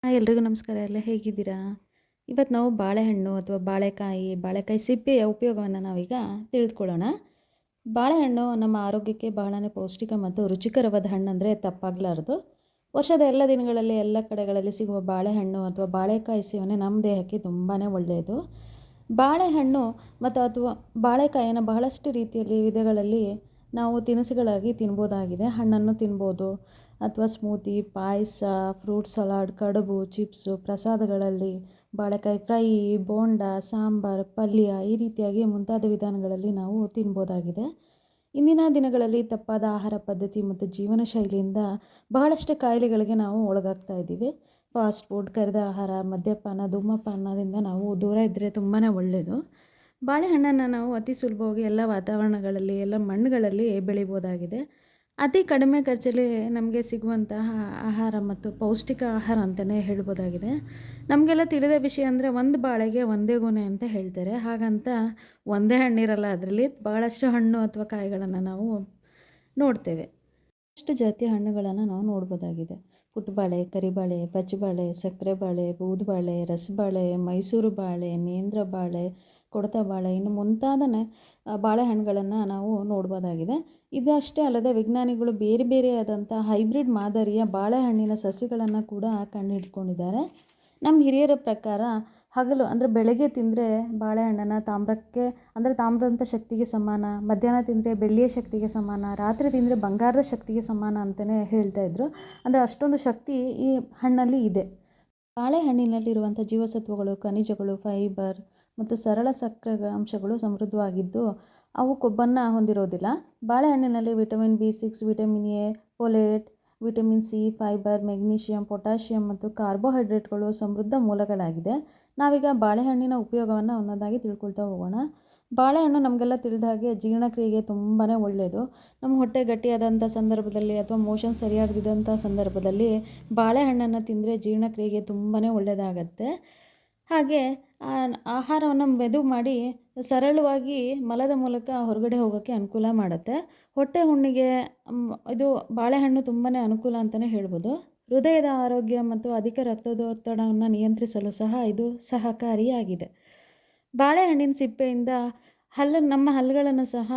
ಎಲ್ರಿಗೂ ನಮಸ್ಕಾರ. ಎಲ್ಲ ಹೇಗಿದ್ದೀರಾ? ಇವತ್ತು ನಾವು ಬಾಳೆಹಣ್ಣು ಅಥವಾ ಬಾಳೆಕಾಯಿ ಸಿಪ್ಪೆಯ ಉಪಯೋಗವನ್ನು ನಾವೀಗ ತಿಳಿದುಕೊಳ್ಳೋಣ. ಬಾಳೆಹಣ್ಣು ನಮ್ಮ ಆರೋಗ್ಯಕ್ಕೆ ಬಹಳನೇ ಪೌಷ್ಟಿಕ ಮತ್ತು ರುಚಿಕರವಾದ ಹಣ್ಣಂದರೆ ತಪ್ಪಾಗಲಾರದು. ವರ್ಷದ ಎಲ್ಲ ದಿನಗಳಲ್ಲಿ ಎಲ್ಲ ಕಡೆಗಳಲ್ಲಿ ಸಿಗುವ ಬಾಳೆಹಣ್ಣು ಅಥವಾ ಬಾಳೆಕಾಯಿ ಸೇವನೆ ನಮ್ಮ ದೇಹಕ್ಕೆ ತುಂಬಾ ಒಳ್ಳೆಯದು. ಬಾಳೆಹಣ್ಣು ಅಥವಾ ಬಾಳೆಕಾಯಿಯನ್ನು ಬಹಳಷ್ಟು ರೀತಿಯಲ್ಲಿ ವಿಧಗಳಲ್ಲಿ ನಾವು ತಿನಿಸುಗಳಾಗಿ ತಿನ್ಬೋದಾಗಿದೆ. ಹಣ್ಣನ್ನು ತಿನ್ಬೋದು ಅಥವಾ ಸ್ಮೂತಿ, ಪಾಯಸ, ಫ್ರೂಟ್ ಸಲಾಡ್, ಕಡುಬು, ಚಿಪ್ಸು, ಪ್ರಸಾದಗಳಲ್ಲಿ ಬಾಳೆಕಾಯಿ ಫ್ರೈ, ಬೋಂಡ, ಸಾಂಬಾರ್, ಪಲ್ಯ ಈ ರೀತಿಯಾಗಿ ಮುಂತಾದ ವಿಧಾನಗಳಲ್ಲಿ ನಾವು ತಿನ್ಬೋದಾಗಿದೆ. ಇಂದಿನ ದಿನಗಳಲ್ಲಿ ತಪ್ಪಾದ ಆಹಾರ ಪದ್ಧತಿ ಮತ್ತು ಜೀವನ ಶೈಲಿಯಿಂದ ಬಹಳಷ್ಟು ಕಾಯಿಲೆಗಳಿಗೆ ನಾವು ಒಳಗಾಗ್ತಾ ಇದ್ದೀವಿ. ಫಾಸ್ಟ್ ಫುಡ್, ಕರಿದ ಆಹಾರ, ಮದ್ಯಪಾನ, ಧೂಮಪಾನದಿಂದ ನಾವು ದೂರ ಇದ್ದರೆ ತುಂಬಾ ಒಳ್ಳೆಯದು. ಬಾಳೆಹಣ್ಣನ್ನು ನಾವು ಅತಿ ಸುಲಭವಾಗಿ ಎಲ್ಲ ವಾತಾವರಣಗಳಲ್ಲಿ, ಎಲ್ಲ ಮಣ್ಣುಗಳಲ್ಲಿ ಬೆಳಿಬೋದಾಗಿದೆ. ಅತಿ ಕಡಿಮೆ ಖರ್ಚಲ್ಲಿ ನಮಗೆ ಸಿಗುವಂತಹ ಆಹಾರ ಮತ್ತು ಪೌಷ್ಟಿಕ ಆಹಾರ ಅಂತಲೇ ಹೇಳ್ಬೋದಾಗಿದೆ. ನಮಗೆಲ್ಲ ತಿಳಿದ ವಿಷಯ ಅಂದರೆ ಒಂದು ಬಾಳೆಗೆ ಒಂದೇ ಗೊನೆ ಅಂತ ಹೇಳ್ತಾರೆ. ಹಾಗಂತ ಒಂದೇ ಹಣ್ಣಿರಲ್ಲ, ಅದರಲ್ಲಿ ಭಾಳಷ್ಟು ಹಣ್ಣು ಅಥವಾ ಕಾಯಿಗಳನ್ನು ನಾವು ನೋಡ್ತೇವೆ. ಅಷ್ಟು ಜಾತಿಯ ಹಣ್ಣುಗಳನ್ನು ನಾವು ನೋಡ್ಬೋದಾಗಿದೆ. ಪುಟ್ಟಬಾಳೆ, ಕರಿಬಾಳೆ, ಪಚ್ಚಬಾಳೆ, ಸಕ್ಕರೆ ಬಾಳೆ, ಬೂದುಬಾಳೆ, ರಸಬಾಳೆ, ಮೈಸೂರು ಬಾಳೆ, ನೇಂದ್ರ ಬಾಳೆ, ಕೊಡತ ಬಾಳೆ ಇನ್ನು ಮುಂತಾದ ಬಾಳೆಹಣ್ಣುಗಳನ್ನು ನಾವು ನೋಡ್ಬೋದಾಗಿದೆ. ಇದಷ್ಟೇ ಅಲ್ಲದೆ ವಿಜ್ಞಾನಿಗಳು ಬೇರೆ ಬೇರೆಯಾದಂಥ ಹೈಬ್ರಿಡ್ ಮಾದರಿಯ ಬಾಳೆಹಣ್ಣಿನ ಸಸಿಗಳನ್ನು ಕೂಡ ಕಂಡುಹಿಡ್ಕೊಂಡಿದ್ದಾರೆ. ನಮ್ಮ ಹಿರಿಯರ ಪ್ರಕಾರ ಹಗಲು ಅಂದರೆ ಬೆಳಗ್ಗೆ ತಿಂದರೆ ಬಾಳೆಹಣ್ಣನ್ನು ತಾಮ್ರದಂಥ ಶಕ್ತಿಗೆ ಸಮಾನ, ಮಧ್ಯಾಹ್ನ ತಿಂದರೆ ಬೆಳ್ಳಿಯ ಶಕ್ತಿಗೆ ಸಮಾನ, ರಾತ್ರಿ ತಿಂದರೆ ಬಂಗಾರದ ಶಕ್ತಿಗೆ ಸಮಾನ ಅಂತಲೇ ಹೇಳ್ತಾಯಿದ್ರು. ಅಂದರೆ ಅಷ್ಟೊಂದು ಶಕ್ತಿ ಈ ಹಣ್ಣಲ್ಲಿ ಇದೆ. ಬಾಳೆಹಣ್ಣಿನಲ್ಲಿರುವಂಥ ಜೀವಸತ್ವಗಳು, ಖನಿಜಗಳು, ಫೈಬರ್ ಮತ್ತು ಸರಳ ಸಕ್ಕರೆ ಅಂಶಗಳು ಸಮೃದ್ಧವಾಗಿದ್ದು ಅವು ಕೊಬ್ಬನ್ನು ಹೊಂದಿರೋದಿಲ್ಲ. ಬಾಳೆಹಣ್ಣಿನಲ್ಲಿ vitamin B6, vitamin A, folate, vitamin C, fibre, magnesium, potassium ಮತ್ತು ಕಾರ್ಬೋಹೈಡ್ರೇಟ್ಗಳು ಸಮೃದ್ಧ ಮೂಲಗಳಾಗಿದೆ. ನಾವೀಗ ಬಾಳೆಹಣ್ಣಿನ ಉಪಯೋಗವನ್ನು ಒಂದೊಂದಾಗಿ ತಿಳ್ಕೊಳ್ತಾ ಹೋಗೋಣ. ಬಾಳೆಹಣ್ಣು ನಮಗೆಲ್ಲ ತಿಳಿದ ಹಾಗೆ ಜೀರ್ಣಕ್ರಿಯೆಗೆ ತುಂಬಾ ಒಳ್ಳೆಯದು. ನಮ್ಮ ಹೊಟ್ಟೆ ಗಟ್ಟಿಯಾದಂಥ ಸಂದರ್ಭದಲ್ಲಿ ಅಥವಾ ಮೋಷನ್ ಸರಿಯಾಗದಿದ್ದಂಥ ಸಂದರ್ಭದಲ್ಲಿ ಬಾಳೆಹಣ್ಣನ್ನು ತಿಂದರೆ ಜೀರ್ಣಕ್ರಿಯೆಗೆ ತುಂಬಾ ಒಳ್ಳೆಯದಾಗತ್ತೆ. ಹಾಗೆ ಆಹಾರವನ್ನು ಮೆದು ಮಾಡಿ ಸರಳವಾಗಿ ಮಲದ ಮೂಲಕ ಹೊರಗಡೆ ಹೋಗೋಕ್ಕೆ ಅನುಕೂಲ ಮಾಡುತ್ತೆ. ಹೊಟ್ಟೆ ಹುಣ್ಣಿಗೆ ಇದು ಬಾಳೆಹಣ್ಣು ತುಂಬಾ ಅನುಕೂಲ ಅಂತಲೇ ಹೇಳ್ಬೋದು. ಹೃದಯದ ಆರೋಗ್ಯ ಮತ್ತು ಅಧಿಕ ರಕ್ತದೊತ್ತಡವನ್ನು ನಿಯಂತ್ರಿಸಲು ಸಹ ಇದು ಸಹಕಾರಿಯಾಗಿದೆ. ಬಾಳೆಹಣ್ಣಿನ ಸಿಪ್ಪೆಯಿಂದ ನಮ್ಮ ಹಲ್ಲುಗಳನ್ನು ಸಹ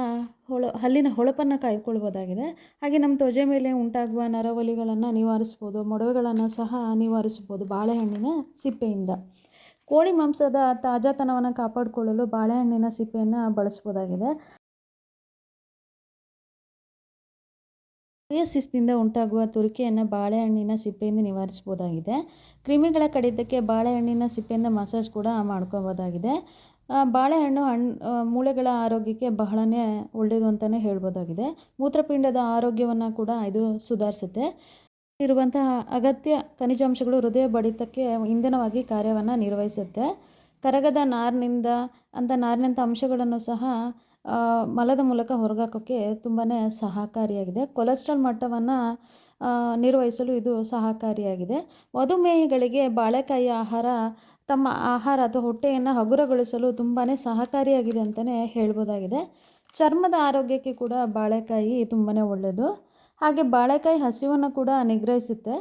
ಹಲ್ಲಿನ ಹೊಳಪನ್ನು ಕಾಯ್ದುಕೊಳ್ಬೋದಾಗಿದೆ. ಹಾಗೆ ನಮ್ಮ ತ್ವಚೆ ಮೇಲೆ ಉಂಟಾಗುವ ನರವಲಿಗಳನ್ನು ನಿವಾರಿಸ್ಬೋದು, ಮೊಡವೆಗಳನ್ನು ಸಹ ನಿವಾರಿಸ್ಬೋದು ಬಾಳೆಹಣ್ಣಿನ ಸಿಪ್ಪೆಯಿಂದ. ಕೋಳಿ ಮಾಂಸದ ತಾಜಾತನವನ್ನು ಕಾಪಾಡಿಕೊಳ್ಳಲು ಬಾಳೆಹಣ್ಣಿನ ಸಿಪ್ಪೆಯನ್ನು ಬಳಸ್ಬೋದಾಗಿದೆ. ಸೋರಿಯಾಸಿಸ್ನಿಂದ ಉಂಟಾಗುವ ತುರಿಕೆಯನ್ನು ಬಾಳೆಹಣ್ಣಿನ ಸಿಪ್ಪೆಯಿಂದ ನಿವಾರಿಸ್ಬೋದಾಗಿದೆ. ಕ್ರಿಮಿಗಳ ಕಡಿತಕ್ಕೆ ಬಾಳೆಹಣ್ಣಿನ ಸಿಪ್ಪೆಯಿಂದ ಮಸಾಜ್ ಕೂಡ ಮಾಡ್ಕೋಬೋದಾಗಿದೆ. ಬಾಳೆಹಣ್ಣು ಮೂಳೆಗಳ ಆರೋಗ್ಯಕ್ಕೆ ಬಹಳನೇ ಒಳ್ಳೆಯದು ಅಂತಲೇ ಹೇಳ್ಬೋದಾಗಿದೆ. ಮೂತ್ರಪಿಂಡದ ಆರೋಗ್ಯವನ್ನು ಕೂಡ ಇದು ಸುಧಾರಿಸುತ್ತೆ. ಇರುವಂತಹ ಅಗತ್ಯ ಖನಿಜಾಂಶಗಳು ಹೃದಯ ಬಡಿತಕ್ಕೆ ಇಂಧನವಾಗಿ ಕಾರ್ಯವನ್ನು ನಿರ್ವಹಿಸುತ್ತೆ. ಕರಗದ ನಾರಿನಂಥ ಅಂಶಗಳನ್ನು ಸಹ ಮಲದ ಮೂಲಕ ಹೊರಗಾಕೋಕ್ಕೆ ತುಂಬಾ ಸಹಕಾರಿಯಾಗಿದೆ. ಕೊಲೆಸ್ಟ್ರಾಲ್ ಮಟ್ಟವನ್ನು ನಿರ್ವಹಿಸಲು ಇದು ಸಹಕಾರಿಯಾಗಿದೆ. ಮಧುಮೇಹಿಗಳಿಗೆ ಬಾಳೆಕಾಯಿ ತಮ್ಮ ಆಹಾರ ಅಥವಾ ಹೊಟ್ಟೆಯನ್ನು ಹಗುರಗೊಳಿಸಲು ತುಂಬಾ ಸಹಕಾರಿಯಾಗಿದೆ ಅಂತಲೇ ಹೇಳ್ಬೋದಾಗಿದೆ. ಚರ್ಮದ ಆರೋಗ್ಯಕ್ಕೆ ಕೂಡ ಬಾಳೆಕಾಯಿ ತುಂಬಾ ಒಳ್ಳೆಯದು. ಹಾಗೆ ಬಾಳೆಕಾಯಿ ಹಸಿವನ್ನು ಕೂಡ ನಿಗ್ರಹಿಸುತ್ತೆ.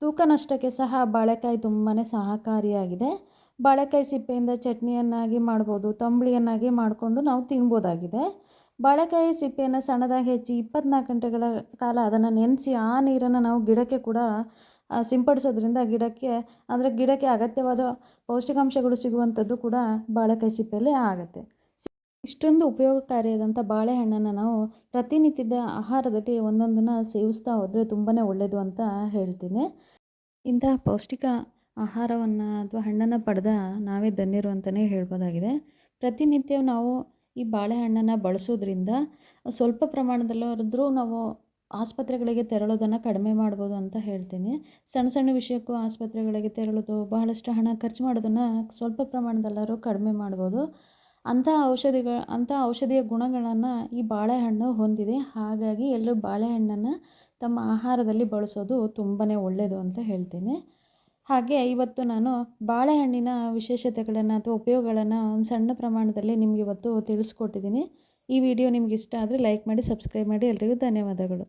ತೂಕ ನಷ್ಟಕ್ಕೆ ಸಹ ಬಾಳೆಕಾಯಿ ತುಂಬಾ ಸಹಕಾರಿಯಾಗಿದೆ. ಬಾಳೆಕಾಯಿ ಸಿಪ್ಪೆಯಿಂದ ಚಟ್ನಿಯನ್ನಾಗಿ ಮಾಡ್ಬೋದು, ತಂಬುಳಿಯನ್ನಾಗಿ ಮಾಡಿಕೊಂಡು ನಾವು ತಿನ್ಬೋದಾಗಿದೆ. ಬಾಳೆಕಾಯಿ ಸಿಪ್ಪೆಯನ್ನು ಸಣ್ಣದಾಗಿ ಹೆಚ್ಚಿ 24 ಗಂಟೆಗಳ ಕಾಲ ಅದನ್ನು ನೆನೆಸಿ ಆ ನೀರನ್ನು ನಾವು ಗಿಡಕ್ಕೆ ಕೂಡ ಸಿಂಪಡಿಸೋದ್ರಿಂದ ಗಿಡಕ್ಕೆ ಅಗತ್ಯವಾದ ಪೌಷ್ಟಿಕಾಂಶಗಳು ಸಿಗುವಂಥದ್ದು ಕೂಡ ಬಾಳೆಕಾಯಿ ಸಿಪ್ಪೆಯಲ್ಲೇ ಆಗುತ್ತೆ. ಇಷ್ಟೊಂದು ಉಪಯೋಗಕಾರಿಯಾದಂಥ ಬಾಳೆಹಣ್ಣನ್ನು ನಾವು ಪ್ರತಿನಿತ್ಯದ ಆಹಾರದಲ್ಲಿ ಒಂದೊಂದನ್ನು ಸೇವಿಸ್ತಾ ಹೋದರೆ ತುಂಬಾ ಒಳ್ಳೆಯದು ಅಂತ ಹೇಳ್ತೀನಿ. ಇಂತಹ ಪೌಷ್ಟಿಕ ಆಹಾರವನ್ನು ಅಥವಾ ಹಣ್ಣನ್ನು ಪಡೆದ ನಾವೇ ಧನ್ಯರು ಅಂತಲೇ ಹೇಳ್ಬೋದಾಗಿದೆ. ಪ್ರತಿನಿತ್ಯ ನಾವು ಈ ಬಾಳೆಹಣ್ಣನ್ನು ಬಳಸೋದ್ರಿಂದ ಸ್ವಲ್ಪ ಪ್ರಮಾಣದಲ್ಲಾದರೂ ನಾವು ಆಸ್ಪತ್ರೆಗಳಿಗೆ ತೆರಳೋದನ್ನು ಕಡಿಮೆ ಮಾಡ್ಬೋದು ಅಂತ ಹೇಳ್ತೀನಿ. ಸಣ್ಣ ಸಣ್ಣ ವಿಷಯಕ್ಕೂ ಆಸ್ಪತ್ರೆಗಳಿಗೆ ತೆರಳೋದು, ಬಹಳಷ್ಟು ಹಣ ಖರ್ಚು ಮಾಡೋದನ್ನು ಸ್ವಲ್ಪ ಪ್ರಮಾಣದಲ್ಲಾದ್ರೂ ಕಡಿಮೆ ಮಾಡ್ಬೋದು. ಅಂಥ ಔಷಧೀಯ ಗುಣಗಳನ್ನು ಈ ಬಾಳೆಹಣ್ಣು ಹೊಂದಿದೆ. ಹಾಗಾಗಿ ಎಲ್ಲರೂ ಬಾಳೆಹಣ್ಣನ್ನು ತಮ್ಮ ಆಹಾರದಲ್ಲಿ ಬಳಸೋದು ತುಂಬಾ ಒಳ್ಳೆಯದು ಅಂತ ಹೇಳ್ತೀನಿ. ಹಾಗೆ ಇವತ್ತು ನಾನು ಬಾಳೆಹಣ್ಣಿನ ವಿಶೇಷತೆಗಳನ್ನು ಅಥವಾ ಉಪಯೋಗಗಳನ್ನು ಒಂದು ಸಣ್ಣ ಪ್ರಮಾಣದಲ್ಲಿ ನಿಮಗೆ ಇವತ್ತು ತಿಳಿಸ್ಕೊಟ್ಟಿದ್ದೀನಿ. ಈ ವಿಡಿಯೋ ನಿಮ್ಗೆ ಇಷ್ಟ ಆದರೆ ಲೈಕ್ ಮಾಡಿ, ಸಬ್ಸ್ಕ್ರೈಬ್ ಮಾಡಿ. ಎಲ್ರಿಗೂ ಧನ್ಯವಾದಗಳು.